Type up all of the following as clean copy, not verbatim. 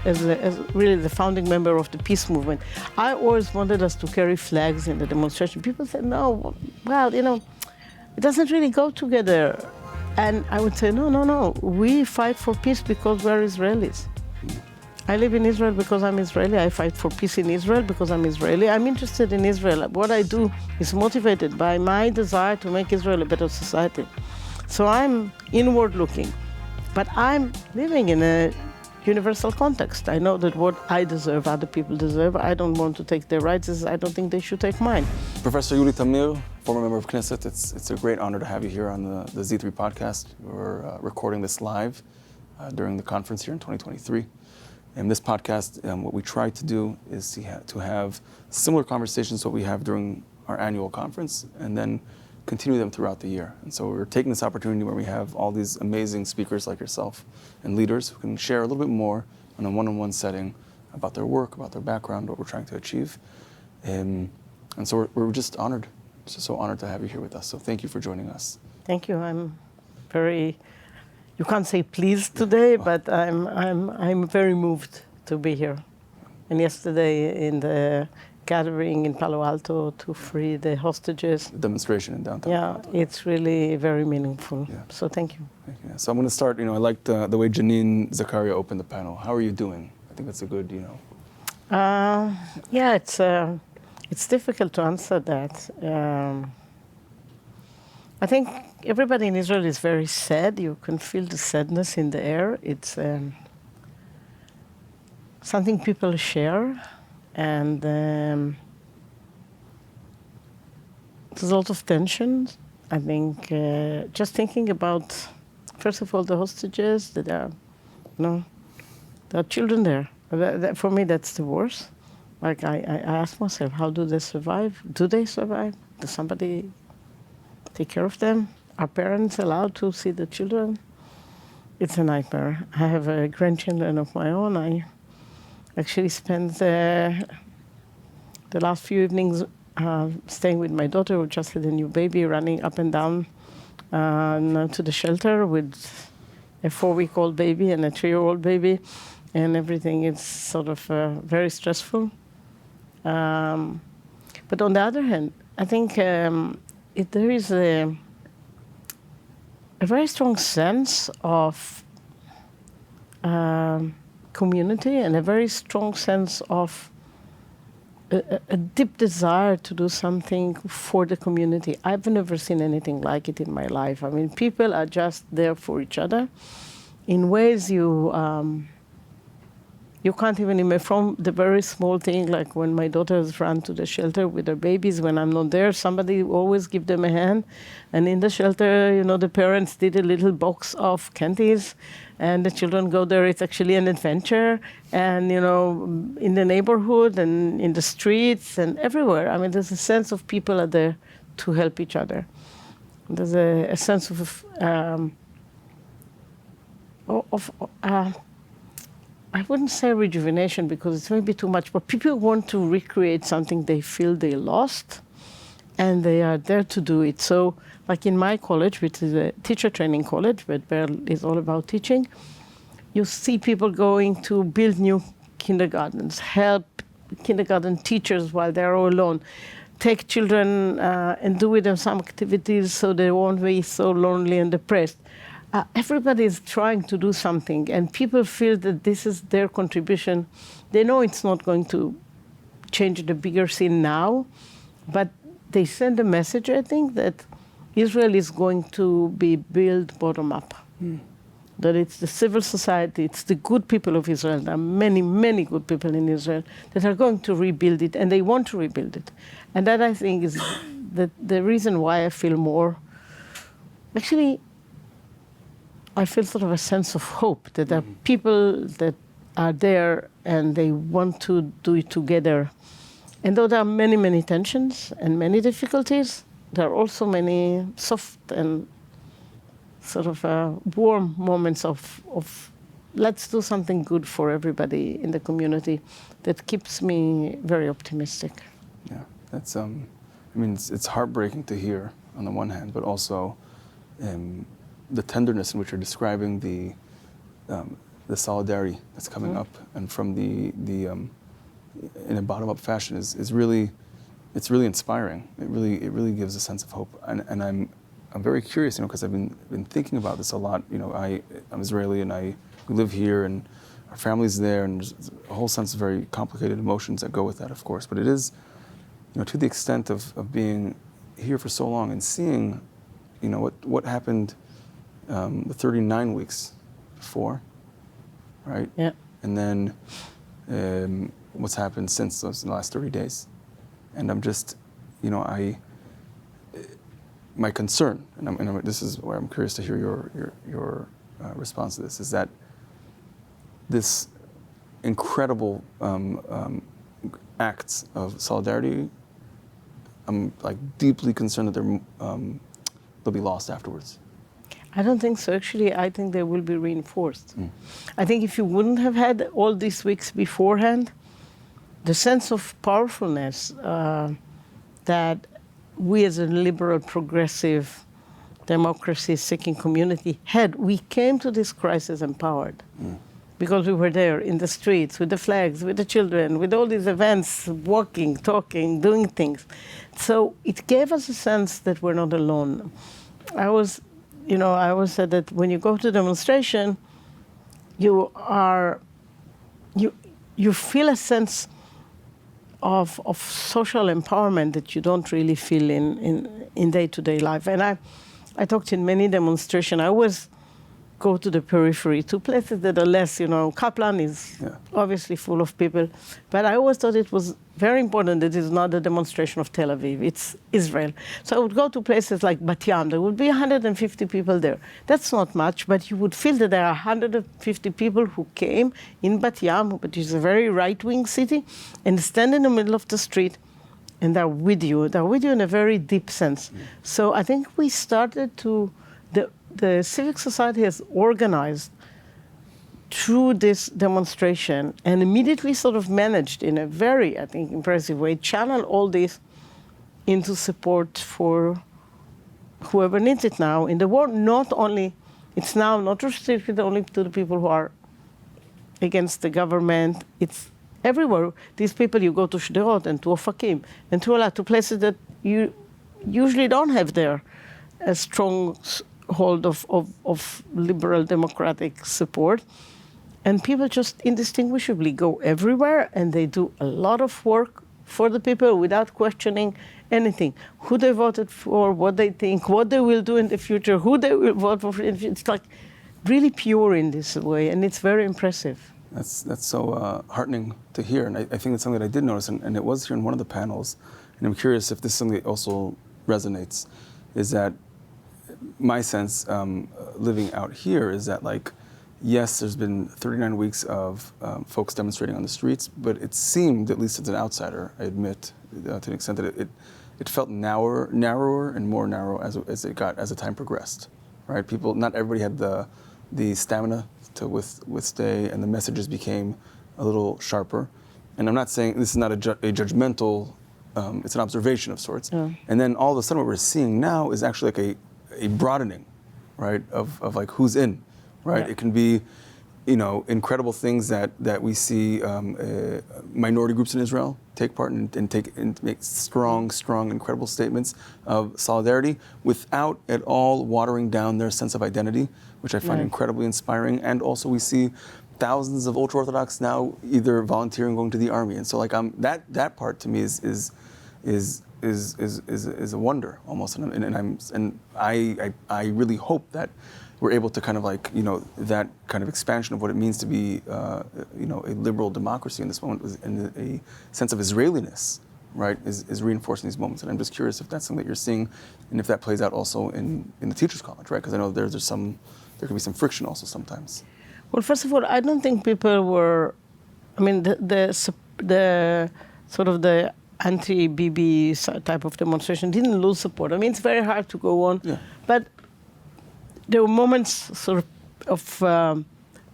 as really the founding member of the peace movement, I always wanted us to carry flags in the demonstration. People said, no, well, it doesn't really go together. And I would say, no, we fight for peace because we're Israelis. I live in Israel because I'm Israeli. I fight for peace in Israel because I'm Israeli. I'm interested in Israel. What I do is motivated by my desire to make Israel a better society. So I'm inward looking, but I'm living in a universal context. I know that what I deserve, other people deserve. I don't want to take their rights. I don't think they should take mine. Professor Yuli Tamir, former member of Knesset, it's a great honor to have you here on the Z3 podcast. We're recording this live during the conference here in 2023. And this podcast, what we try to do is to have similar conversations to what we have during our annual conference, and then continue them throughout the year. And so we're taking this opportunity where we have all these amazing speakers like yourself and leaders who can share a little bit more in a one-on-one setting about their work, about their background, what we're trying to achieve. And so we're just honored, just so honored to have you here with us. So thank you for joining us. Thank you. I'm very, you can't say pleased today, but I'm very moved to be here. And yesterday in the gathering in Palo Alto to free the hostages. The demonstration in downtown. Yeah, it's really very meaningful. Yeah. So thank you. Thank you. So I'm going to start, I liked the way Janine Zakaria opened the panel. How are you doing? I think that's a good, Yeah, it's difficult to answer that. I think everybody in Israel is very sad. You can feel the sadness in the air. It's something people share. And there's a lot of tension. I think just thinking about, first of all, the hostages, that there are children there. For me, that's the worst. Like I ask myself, how do they survive? Do they survive? Does somebody take care of them? Are parents allowed to see the children? It's a nightmare. I have grandchildren of my own. I actually spent the last few evenings staying with my daughter, who just had a new baby, running up and down to the shelter with a 4-week-old baby and a 3-year-old baby, and everything is sort of very stressful. But on the other hand, I think there is a very strong sense of community and a very strong sense of a deep desire to do something for the community. I've never seen anything like it in my life. I mean, people are just there for each other in ways you can't even imagine. From the very small thing, like when my daughters run to the shelter with their babies, when I'm not there, somebody always give them a hand. And in the shelter, the parents did a little box of candies, and the children go there. It's actually an adventure. And, in the neighborhood and in the streets and everywhere, I mean, there's a sense of people are there to help each other. There's a sense of I wouldn't say rejuvenation because it's maybe too much, but people want to recreate something they feel they lost, and they are there to do it. So, like in my college, which is a teacher training college, Beit-Berl is all about teaching, you see people going to build new kindergartens, help kindergarten teachers while they're all alone, take children and do with them some activities so they won't be so lonely and depressed. Everybody is trying to do something, and people feel that this is their contribution. They know it's not going to change the bigger scene now, but they send a message, I think, that Israel is going to be built bottom up. That it's the civil society, it's the good people of Israel. There are many, many good people in Israel that are going to rebuild it, and they want to rebuild it. And that, I think, is the reason why I feel more... Actually, I feel sort of a sense of hope that there are people that are there and they want to do it together. And though there are many, many tensions and many difficulties, there are also many soft and sort of warm moments of let's do something good for everybody in the community that keeps me very optimistic. Yeah, that's, it's heartbreaking to hear on the one hand, but also the tenderness in which you're describing the solidarity that's coming up, and from the in a bottom-up fashion is really, it's really inspiring. It really gives a sense of hope, and I'm very curious, because I've been thinking about this a lot. I'm Israeli, and we live here, and our family's there, and there's a whole sense of very complicated emotions that go with that, of course. But it is, to the extent of being here for so long and seeing, what happened the 39 weeks before, right? Yeah. And then what's happened since those last 30 days. And I'm just, my concern, and this is where I'm curious to hear your response to this, is that this incredible acts of solidarity, I'm deeply concerned that they'll be lost afterwards. I don't think so. Actually, I think they will be reinforced. I think if you wouldn't have had all these weeks beforehand, the sense of powerfulness that we as a liberal, progressive, democracy-seeking community had, we came to this crisis empowered. Because we were there in the streets with the flags, with the children, with all these events, walking, talking, doing things. So it gave us a sense that we're not alone. I always said that when you go to demonstration, you feel a sense of social empowerment that you don't really feel in day-to-day life. And I talked in many demonstrations. I always go to the periphery, to places that are less, Kaplan is obviously full of people. But I always thought it was very important that it's not a demonstration of Tel Aviv, it's Israel. So I would go to places like Bat Yam, there would be 150 people there. That's not much, but you would feel that there are 150 people who came in Bat Yam, which is a very right-wing city, and stand in the middle of the street, and they're with you. They're with you in a very deep sense. So I think we started to, the civic society has organized through this demonstration and immediately sort of managed in a very, I think, impressive way, channel all this into support for whoever needs it now in the world. Not only, it's now not restricted only to the people who are against the government, it's everywhere. These people, you go to Shderot and to Ofakim and to Eilat, to places that you usually don't have there a strong hold of liberal democratic support. And people just indistinguishably go everywhere, and they do a lot of work for the people without questioning anything. Who they voted for, what they think, what they will do in the future, who they will vote for. It's really pure in this way, and it's very impressive. That's so heartening to hear, and I think it's something that I did notice, and it was here in one of the panels, and I'm curious if this is something that also resonates, is that my sense living out here is that yes, there's been 39 weeks of folks demonstrating on the streets, but it seemed, at least as an outsider, I admit, to an extent that it felt narrower and more narrow as the time progressed, right? People, not everybody had the stamina to withstay, and the messages became a little sharper. And I'm not saying this is not a judgmental, it's an observation of sorts. Yeah. And then all of a sudden what we're seeing now is actually a broadening, right, of who's in. Right, yeah. It can be, incredible things that we see minority groups in Israel take part and make strong, incredible statements of solidarity without at all watering down their sense of identity, which I find incredibly inspiring. And also we see thousands of ultra-Orthodox now either volunteering, going to the army, and so that part to me is a wonder almost, and I really hope that we're able to kind of that kind of expansion of what it means to be a liberal democracy in this moment, and a sense of Israeliness, right, is reinforced in these moments. And I'm just curious if that's something that you're seeing, and if that plays out also in the Teachers College, right? Because I know there can be some friction also sometimes. Well, first of all, I don't think people were, the sort of the anti-Bibi type of demonstration didn't lose support. It's very hard to go on, but there were moments sort of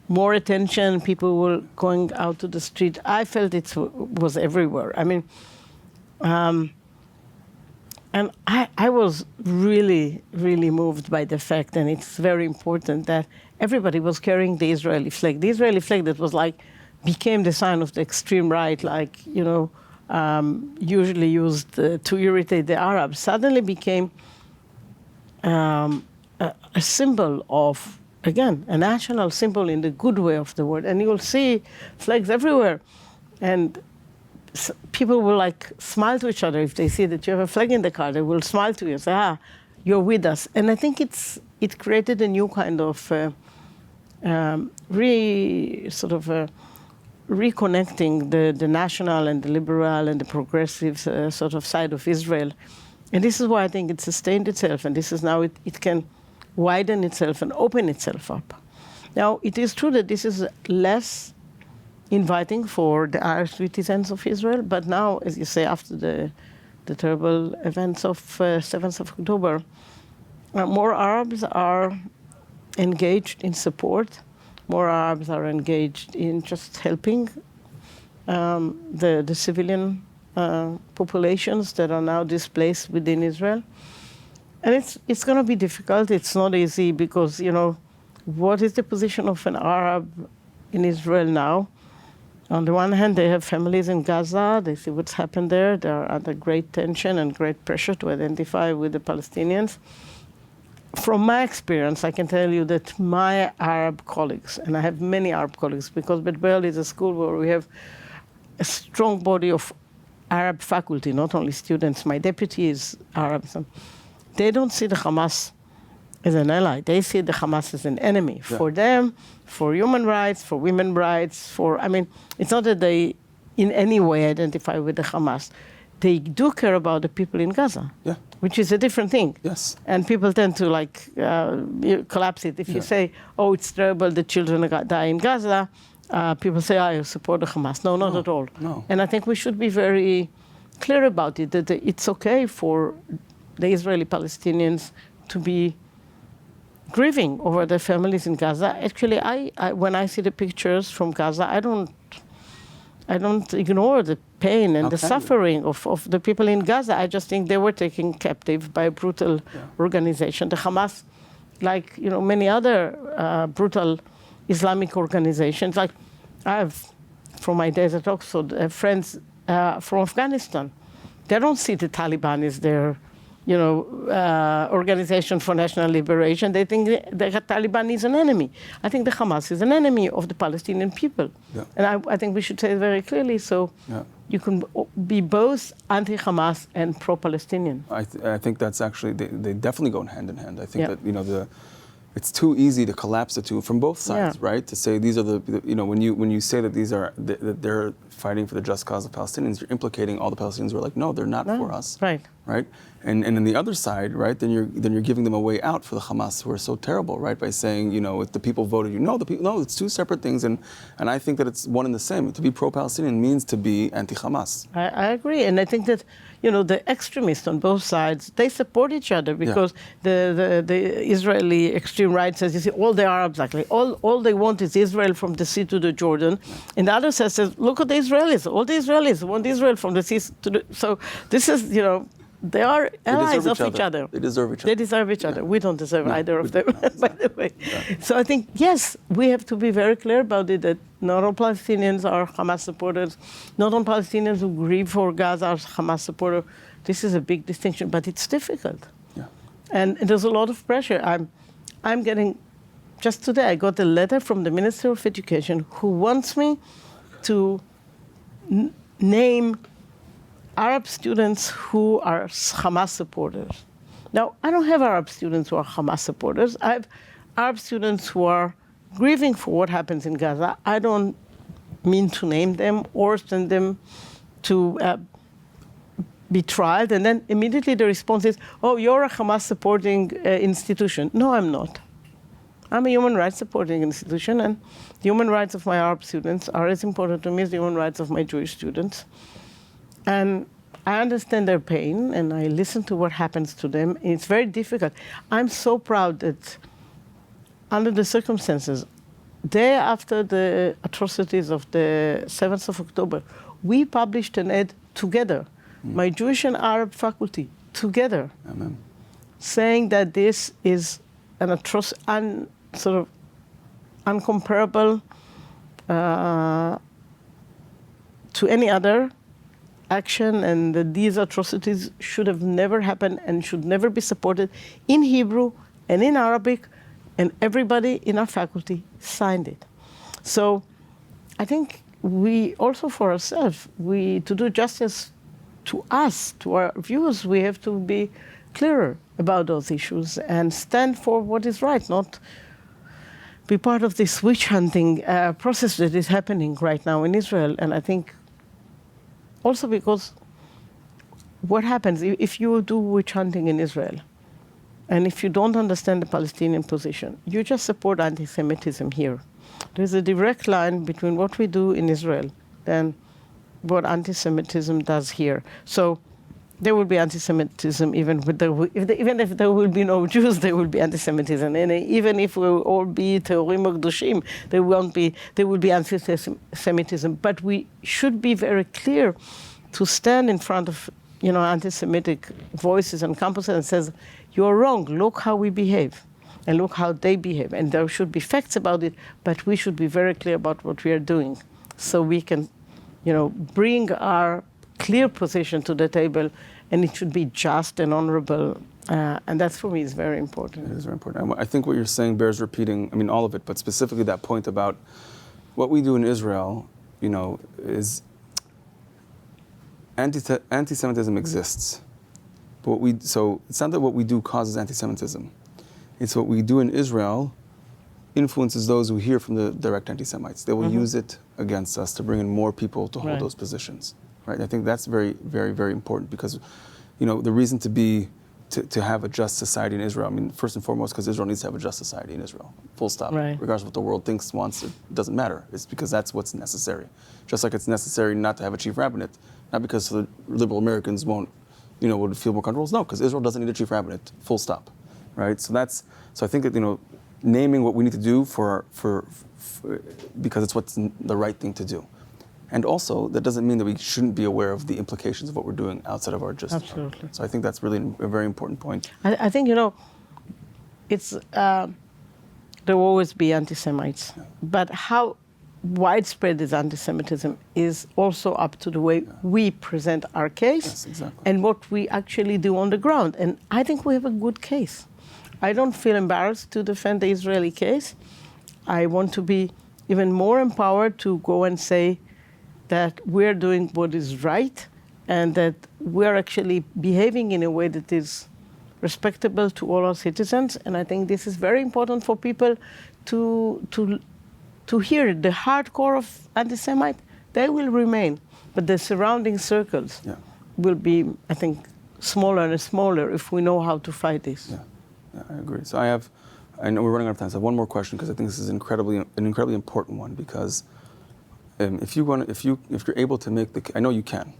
more attention. People were going out to the street. I felt it was everywhere. I And I was really, really moved by the fact, and it's very important, that everybody was carrying the Israeli flag. The Israeli flag that was like, became the sign of the extreme right, like, usually used to irritate the Arabs, suddenly became a symbol of, again, a national symbol in the good way of the word. And you'll see flags everywhere. And people will like smile to each other if they see that you have a flag in the car. They will smile to you and say, you're with us. And I think it created a new kind of reconnecting the national and the liberal and the progressive sort of side of Israel. And this is why I think it sustained itself, and this is now it can widen itself and open itself up. Now, it is true that this is less inviting for the Arab citizens of Israel, but now, as you say, after the terrible events of 7th of October, more Arabs are engaged in support. More Arabs are engaged in just helping the civilian populations that are now displaced within Israel. And it's going to be difficult. It's not easy because, what is the position of an Arab in Israel now? On the one hand, they have families in Gaza. They see what's happened there. They are under great tension and great pressure to identify with the Palestinians. From my experience, I can tell you that my Arab colleagues, and I have many Arab colleagues, because Beit-Berl is a school where we have a strong body of Arab faculty, not only students. My deputy is Arab. So they don't see the Hamas as an ally. They see the Hamas as an enemy. Yeah. For them, for human rights, for women's rights, it's not that they in any way identify with the Hamas. They do care about the people in Gaza, which is a different thing. Yes. And people tend to collapse it. If you say, it's terrible, the children die in Gaza, people say, you support the Hamas. No, not at all. No. And I think we should be very clear about it, that it's okay for the Israeli Palestinians to be grieving over their families in Gaza. Actually, I when I see the pictures from Gaza, I don't ignore the pain and the suffering of the people in Gaza. I just think they were taken captive by a brutal organization. The Hamas, like many other brutal Islamic organizations, like I have, from my days at Oxford, friends from Afghanistan. They don't see the Taliban as their Organization for National Liberation. They think the Taliban is an enemy. I think the Hamas is an enemy of the Palestinian people. Yeah. And I think we should say it very clearly. So you can be both anti-Hamas and pro-Palestinian. I think that's actually, they definitely go hand in hand. I think that, it's too easy to collapse the two from both sides, right? To say these are when you say that that they're fighting for the just cause of Palestinians, you're implicating all the Palestinians who are like, no, they're not for us, right? And on the other side, right? Then you're giving them a way out for the Hamas, who are so terrible, right? By saying, if the people voted you, no, it's two separate things, and I think that it's one and the same. To be pro-Palestinian means to be anti-Hamas. I agree, and I think that the extremists on both sides, they support each other because the Israeli extreme right says, you see, all the Arabs actually, all they want is Israel from the sea to the Jordan, and the other side says, look at the Israelis, all the Israelis want Israel from the sea to the, so this is, they are allies of each other. They deserve each other. They deserve each other. We don't deserve either of them, by the way. Yeah. So I think, yes, we have to be very clear about it, that not all Palestinians are Hamas supporters, not all Palestinians who grieve for Gaza are Hamas supporters. This is a big distinction, but it's difficult. Yeah. And there's a lot of pressure. I'm getting, just today, I got a letter from the Minister of Education who wants me to name Arab students who are Hamas supporters. Now, I don't have Arab students who are Hamas supporters. I have Arab students who are grieving for what happens in Gaza. I don't mean to name them or send them to be tried. And then immediately the response is, you're a Hamas supporting institution. No, I'm not. I'm a human rights supporting institution, and the human rights of my Arab students are as important to me as the human rights of my Jewish students. And I understand their pain, and I listen to what happens to them. It's very difficult. I'm so proud that under the circumstances, day after the atrocities of the 7th of October, we published an ad together, my Jewish and Arab faculty, together, Amen. saying that this is an sort of uncomparable to any other action, and that these atrocities should have never happened and should never be supported, in Hebrew and in Arabic, and everybody in our faculty signed it. So I think we also, for ourselves, to do justice to us, to our views, we have to be clearer about those issues and stand for what is right, not be part of this witch hunting process that is happening right now in Israel. And I think also because what happens if you do witch hunting in Israel, and if you don't understand the Palestinian position, you just support anti-Semitism here. There's a direct line between what we do in Israel and what anti-Semitism does here. So there will be anti-Semitism even if there will be no Jews, there will be anti-Semitism. And even if we will all be Teorim or Kedoshim, there will be anti-Semitism. But we should be very clear to stand in front of anti-Semitic voices on campuses and says, you're wrong, look how we behave. And look how they behave. And there should be facts about it, but we should be very clear about what we are doing, so we can, bring our clear position to the table, and it should be just and honorable. And that, for me, is very important. It is very important. I think what you're saying bears repeating. I mean, all of it, but specifically that point about what we do in Israel, is anti-Semitism exists. But so it's not that what we do causes anti-Semitism. It's what we do in Israel influences those who hear from the direct anti-Semites. They will use it against us to bring in more people to hold those positions. Right? I think that's very, very, very important, because, the reason to have a just society in Israel, I mean, first and foremost, because Israel needs to have a just society in Israel, full stop. Right. Regardless of what the world thinks, wants, it doesn't matter. It's because that's what's necessary. Just like it's necessary not to have a chief rabbinate, not because the liberal Americans won't, would feel more comfortable. No, because Israel doesn't need a chief rabbinate, full stop. Right? So I think that, naming what we need to do for because it's what's the right thing to do. And also, that doesn't mean that we shouldn't be aware of the implications of what we're doing outside of our just. Absolutely. So I think that's really a very important point. I think, it's there will always be anti-Semites. Yeah. But how widespread is anti-Semitism is also up to the way we present our case and what we actually do on the ground. And I think we have a good case. I don't feel embarrassed to defend the Israeli case. I want to be even more empowered to go and say that we're doing what is right and that we're actually behaving in a way that is respectable to all our citizens. And I think this is very important for people to hear. The hardcore of anti-Semite, they will remain, but the surrounding circles will be, I think, smaller and smaller if we know how to fight this. Yeah, I agree. So I know we're running out of time, so I have one more question, because I think this is an incredibly important one, because if you're able to make I know you can.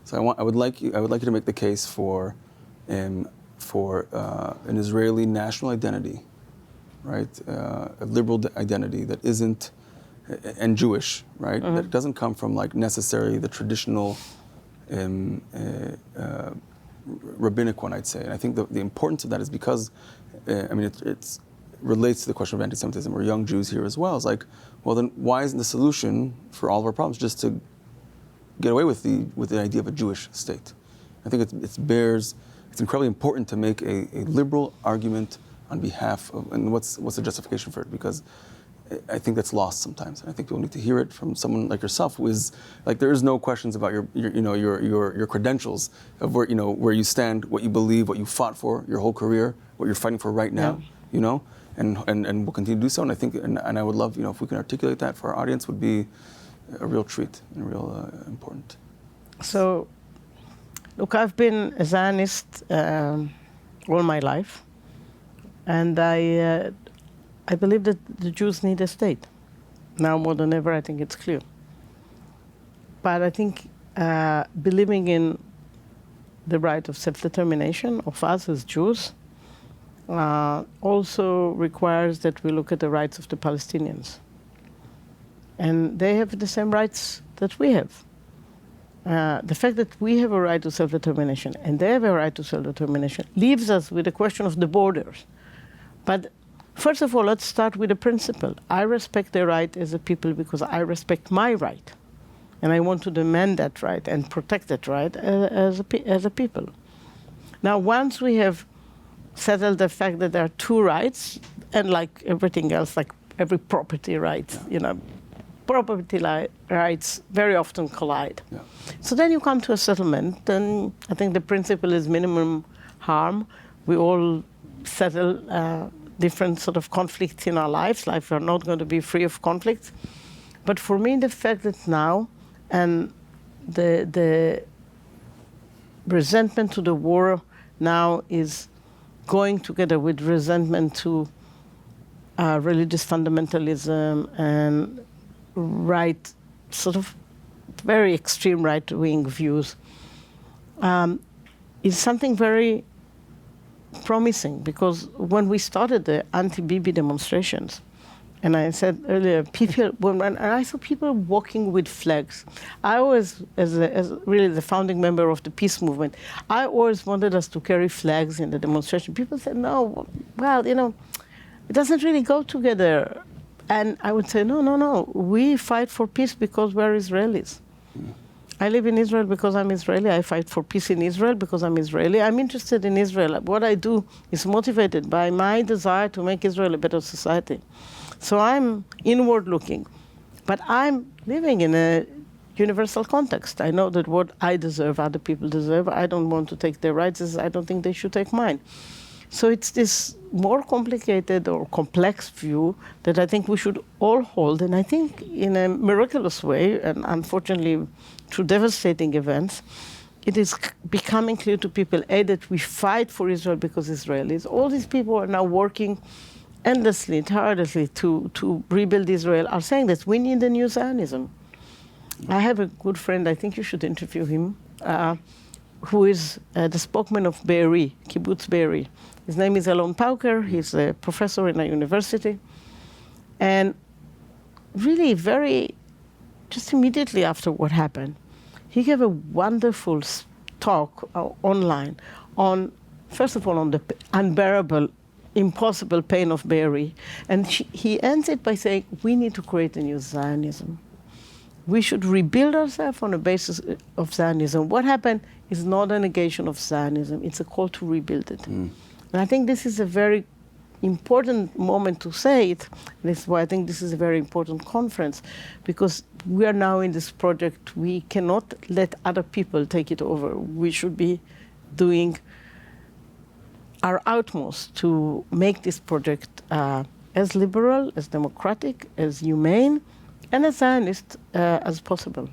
So I would like you to make the case for an Israeli national identity, right? A liberal identity that isn't, and Jewish, right? That doesn't come from necessarily the traditional rabbinic one, I'd say. And I think the importance of that is because, it relates to the question of anti-Semitism. We're young Jews here as well. It's well, then why isn't the solution for all of our problems just to get away with the idea of a Jewish state? I think it's incredibly important to make a liberal argument on behalf of, and what's the justification for it? Because I think that's lost sometimes. And I think people need to hear it from someone like yourself, who is there is no questions about your credentials of where you stand, what you believe, what you fought for your whole career, what you're fighting for right now. And we'll continue to do so. And I think, and I would love, if we can articulate that for our audience, would be a real treat and real important. So, look, I've been a Zionist all my life, and I believe that the Jews need a state. Now more than ever, I think it's clear. But I think believing in the right of self-determination of us as Jews also requires that we look at the rights of the Palestinians. And they have the same rights that we have. the fact that we have a right to self-determination and they have a right to self-determination leaves us with the question of the borders. But first of all, let's start with a principle. I respect their right as a people because I respect my right. And I want to demand that right and protect that right as a people. Now, once we have settled the fact that there are two rights, and like everything else, like every property right, property rights very often collide. Yeah. So then you come to a settlement, and I think the principle is minimum harm. We all settle different sort of conflicts in our lives. Life are not going to be free of conflicts. But for me, the fact that now, and the resentment to the war now is going together with resentment to religious fundamentalism and sort of very extreme right-wing views, is something very promising, because when we started the anti-Bibi demonstrations, and I said earlier, when I saw people walking with flags, I always, as really the founding member of the peace movement, I always wanted us to carry flags in the demonstration. People said, no, well, it doesn't really go together. And I would say, no, we fight for peace because we're Israelis. I live in Israel because I'm Israeli. I fight for peace in Israel because I'm Israeli. I'm interested in Israel. What I do is motivated by my desire to make Israel a better society. So I'm inward looking, but I'm living in a universal context. I know that what I deserve, other people deserve. I don't want to take their rights. I don't think they should take mine. So it's this more complicated or complex view that I think we should all hold. And I think in a miraculous way, and unfortunately through devastating events, it is becoming clear to people, A, that we fight for Israel because Israelis. All these people are now working endlessly, tirelessly to rebuild Israel, are saying that we need a new Zionism. I have a good friend, I think you should interview him, who is the spokesman of Be'eri, Kibbutz Be'eri. His name is Elon Pauker. He's a professor in a university. And really just immediately after what happened, he gave a wonderful talk online on, first of all, on the unbearable, impossible pain of Be'eri. And he ends it by saying, we need to create a new Zionism. We should rebuild ourselves on a basis of Zionism. What happened is not a negation of Zionism. It's a call to rebuild it. And I think this is a very important moment to say it. This is why I think this is a very important conference, because we are now in this project. We cannot let other people take it over. We should be doing our utmost to make this project as liberal, as democratic, as humane, and as Zionist as possible.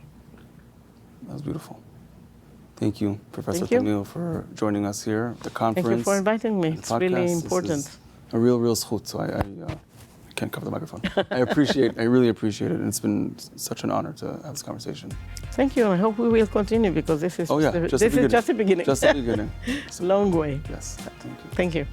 That's beautiful. Thank you, Professor Tamir, for joining us here at the conference. Thank you for inviting me. It's really important. This is a real zchut, so I can't cover the microphone. I really appreciate it, and it's been such an honor to have this conversation. Thank you, and I hope we will continue, because this is just the beginning. Just the beginning. Long way. Yes, thank you. Thank you.